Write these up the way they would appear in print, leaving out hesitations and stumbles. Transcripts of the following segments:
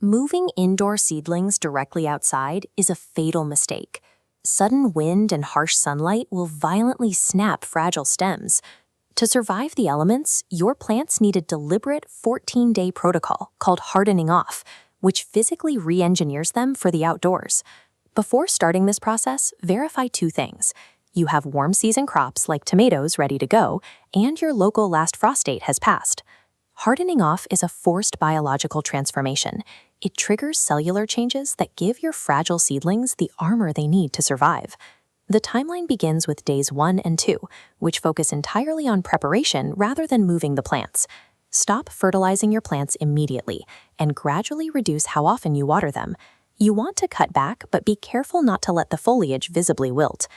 Moving indoor seedlings directly outside is a fatal mistake. Sudden wind and harsh sunlight will violently snap fragile stems. To survive the elements, your plants need a deliberate 14-day protocol called Hardening Off, which physically re-engineers them for the outdoors. Before starting this process, verify two things. You have warm season crops like tomatoes ready to go, and your local last frost date has passed. Hardening off is a forced biological transformation. It triggers cellular changes that give your fragile seedlings the armor they need to survive. The timeline begins with days 1 and 2, which focus entirely on preparation rather than moving the plants. Stop fertilizing your plants immediately and gradually reduce how often you water them. You want to cut back, but be careful not to let the foliage visibly wilt.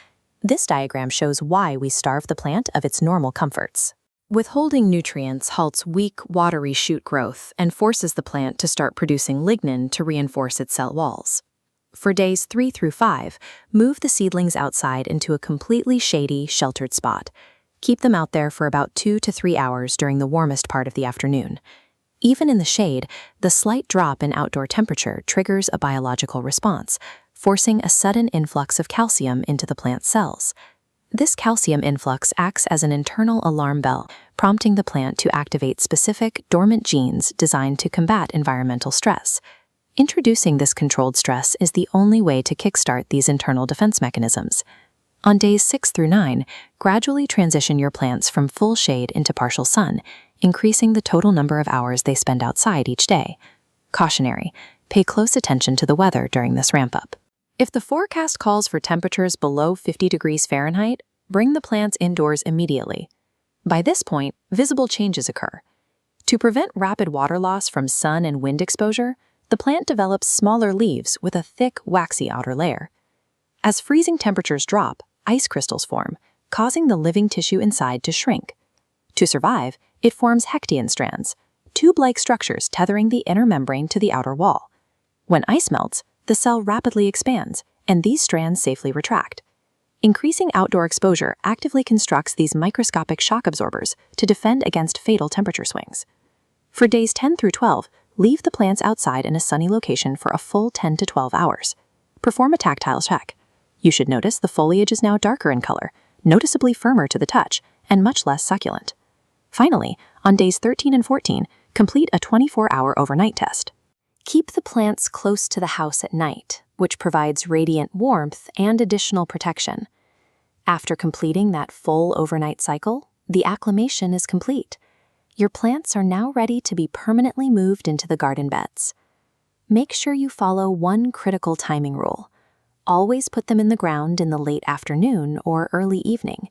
This diagram shows why we starve the plant of its normal comforts. Withholding nutrients halts weak, watery shoot growth and forces the plant to start producing lignin to reinforce its cell walls. For days 3 through 5, move the seedlings outside into a completely shady, sheltered spot. Keep them out there for about 2 to 3 hours during the warmest part of the afternoon. Even in the shade, the slight drop in outdoor temperature triggers a biological response, forcing a sudden influx of calcium into the plant's cells. This calcium influx acts as an internal alarm bell, prompting the plant to activate specific, dormant genes designed to combat environmental stress. Introducing this controlled stress is the only way to kickstart these internal defense mechanisms. On days 6 through 9, gradually transition your plants from full shade into partial sun, increasing the total number of hours they spend outside each day. Cautionary: pay close attention to the weather during this ramp-up. If the forecast calls for temperatures below 50 degrees Fahrenheit, bring the plants indoors immediately. By this point, visible changes occur. To prevent rapid water loss from sun and wind exposure, the plant develops smaller leaves with a thick, waxy outer layer. As freezing temperatures drop, ice crystals form, causing the living tissue inside to shrink. To survive, it forms Hechtian strands, tube-like structures tethering the inner membrane to the outer wall. When ice melts, the cell rapidly expands, and these strands safely retract. Increasing outdoor exposure actively constructs these microscopic shock absorbers to defend against fatal temperature swings. For days 10 through 12, leave the plants outside in a sunny location for a full 10 to 12 hours. Perform a tactile check. You should notice the foliage is now darker in color, noticeably firmer to the touch, and much less succulent. Finally, on days 13 and 14, complete a 24-hour overnight test. Keep the plants close to the house at night, which provides radiant warmth and additional protection. After completing that full overnight cycle, the acclimation is complete. Your plants are now ready to be permanently moved into the garden beds. Make sure you follow one critical timing rule. Always put them in the ground in the late afternoon or early evening.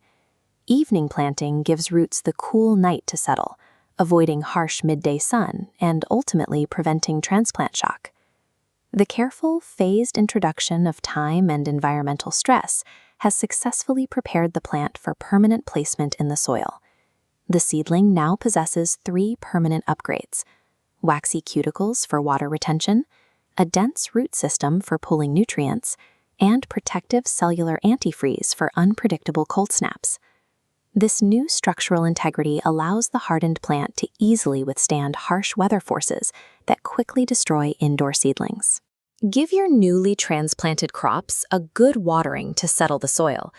Evening planting gives roots the cool night to settle, avoiding harsh midday sun and ultimately preventing transplant shock. The careful, phased introduction of time and environmental stress has successfully prepared the plant for permanent placement in the soil. The seedling now possesses 3 permanent upgrades: waxy cuticles for water retention, a dense root system for pulling nutrients, and protective cellular antifreeze for unpredictable cold snaps. This new structural integrity allows the hardened plant to easily withstand harsh weather forces that quickly destroy indoor seedlings. Give your newly transplanted crops a good watering to settle the soil,